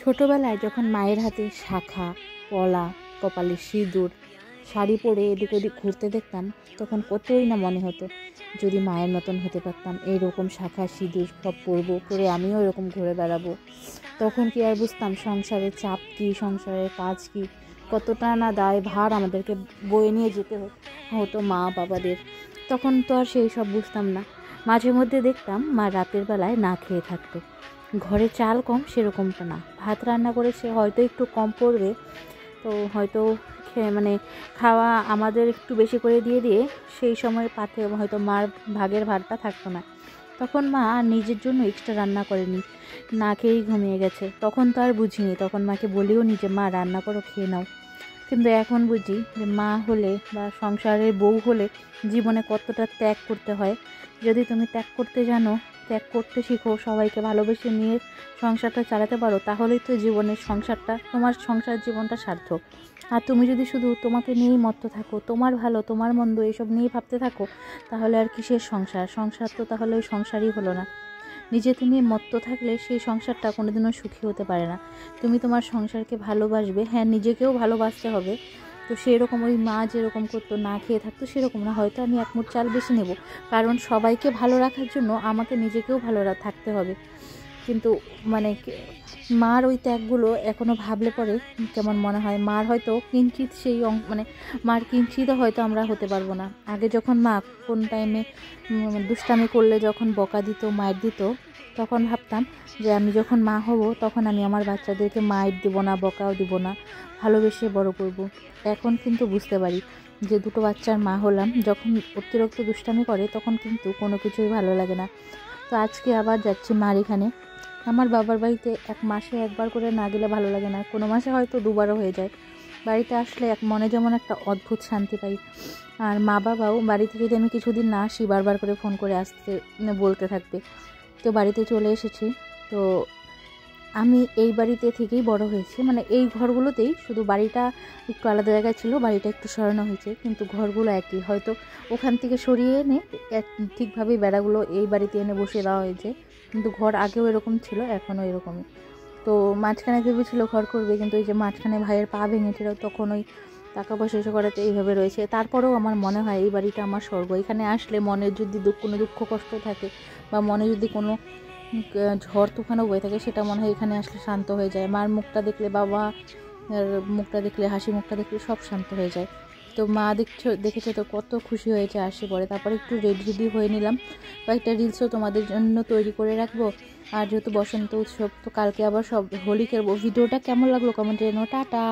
ছোটোবেলায় যখন মায়ের হাতে শাঁখা, পলা, কপালে সিঁদুর, শাড়ি পরে এদিক ওদিক ঘুরতে দেখতাম, তখন কতই না মনে হতো যদি মায়ের মতন হতে পারতাম, এইরকম শাঁখা সিঁদুর সব পরবো, পরে আমিও এরকম ঘুরে বেড়াবো। তখন কি আর বুঝতাম সংসারের চাপ কী, সংসারের কাজ কী, কতটা না দায় ভার আমাদেরকে বয়ে নিয়ে যেতে হতো মা বাবাদের। তখন তো আর সেই সব বুঝতাম না। মাঝে মধ্যে দেখতাম মা রাতের বেলায় না খেয়ে থাকতো। ঘরে চাল কম সেরকমটা না, ভাত রান্না করেছে, হয়তো একটু কম পড়বে, তো হয়তো খাওয়া আমাদের একটু বেশি করে দিয়ে দিয়ে সেই সময় পাতে হয়তো মার ভাগের ভাতটা থাকতো না। তখন মা আর নিজের জন্য এক্সট্রা রান্না করেনি, না খেয়েই ঘুমিয়ে গেছে। তখন তো আর বুঝিনি, তখন মাকে বলিও নি যে মা রান্না করো, খেয়ে নাও। কিন্তু এখন বুঝি যে মা হলে বা সংসারের বউ হলে জীবনে কতটা ত্যাগ করতে হয়। যদি তুমি ত্যাগ করতে জানো, ত্যাগ করতে শিখো, সবাইকে ভালোবেসে নিয়ে সংসারটা চালাতে পারো, তাহলেই তো জীবনের সংসারটা, তোমার সংসার জীবনটা সার্থক। আর তুমি যদি শুধু তোমাকে নিয়েই মত্ত থাকো, তোমার ভালো তোমার মন্দ এসব নিয়েই ভাবতে থাকো, তাহলে আর কিসের সংসার? সংসার তো তাহলে ওই সংসারই হলো না। নিজেকে নিয়ে মত্ত থাকলে সেই সংসারটা কোনোদিনও সুখী হতে পারে না। তুমি তোমার সংসারকে ভালোবাসবে, হ্যাঁ নিজেকেও ভালোবাসতে হবে। তো সেরকম ওই মা যেরকম করতো, না খেয়ে থাকতো, সেরকম না। হয়তো আমি এক মুঠ চাল বেশি নেব, কারণ সবাইকে ভালো রাখার জন্য আমাকে নিজেকেও ভালো থাকতে হবে। কিন্তু মার ওই ত্যাগগুলো এখনও ভাবলে পরে কেমন মনে হয়। মার হয়তো কিঞ্চিত সেই মার কিঞ্চিতও হয়তো আমরা হতে পারবো না। আগে যখন মা কোন টাইমে দুষ্টামি করলে যখন বকা দিত, মায়ের দিত, তখন ভাবতাম যে আমি যখন মা হব তখন আমি আমার বাচ্চাদেরকে মায়ের দেবো না, বকাও দিব না, ভালোবেসে বড় করব। এখন কিন্তু বুঝতে পারি যে দুটো বাচ্চার মা হলাম, যখন অতিরিক্ত দুষ্টামি করে তখন কিন্তু কোনো কিছুই ভালো লাগে না। তো আজকে আবার যাচ্ছি মার এখানে। আমার বাবার বাড়িতে এক মাসে একবার করে না গেলে ভালো লাগে না, কোনো মাসে হয়তো দুবারও হয়ে যায়। বাড়িতে আসলে মনে যেমন একটা অদ্ভুত শান্তি পাই। আর মা বাবাও বাড়িতে যদি আমি কিছুদিন না আসি, বারবার করে ফোন করে আসতে বলতে থাকবে। তো বাড়িতে চলে এসেছি। তো আমি এই বাড়িতে থেকেই বড় হয়েছি, এই ঘরগুলোতেই, শুধু বাড়িটা একটু আলাদা জায়গায় ছিল, বাড়িটা একটু সরানো হয়েছে, কিন্তু ঘরগুলো একই। হয়তো ওখান থেকে সরিয়ে এনে ঠিকভাবেই বেড়াগুলো এই বাড়িতে এনে বসিয়ে দেওয়া হয়েছে, কিন্তু ঘর আগেও এরকম ছিল, এখনও এরকমই। তো মাঝখানে ভেবেছিল ঘর করবে, কিন্তু ওই যে মাঝখানে ভাইয়ের পা ভেঙেছিল, তখন ওই টাকা পয়সা এসে করাতে এইভাবে রয়েছে। তারপরেও আমার মনে হয় এই বাড়িটা আমার স্বর্গ। এখানে আসলে মনের যদি কোনো দুঃখ কষ্ট থাকে, বা মনে যদি কোনো ঝড় তুফানও বয়ে থাকে, সেটা মনে হয় এখানে আসলে শান্ত হয়ে যায়। মার মুখটা দেখলে, বাবা মুখটা দেখলে, হাসি মুখটা দেখলে সব শান্ত হয়ে যায়। তো মা দেখেছে তো কত খুশি হয়েছে আসে পরে। তারপরে একটু রেডি হয়ে নিলাম, কয়েকটা রিলসও তোমাদের জন্য তৈরি করে রাখবো। আর যেহেতু বসন্ত উৎসব, তো কালকে আবার সব হোলি খেলবো। ভিডিওটা কেমন লাগলো কমেন্টে জানাও। টাটা।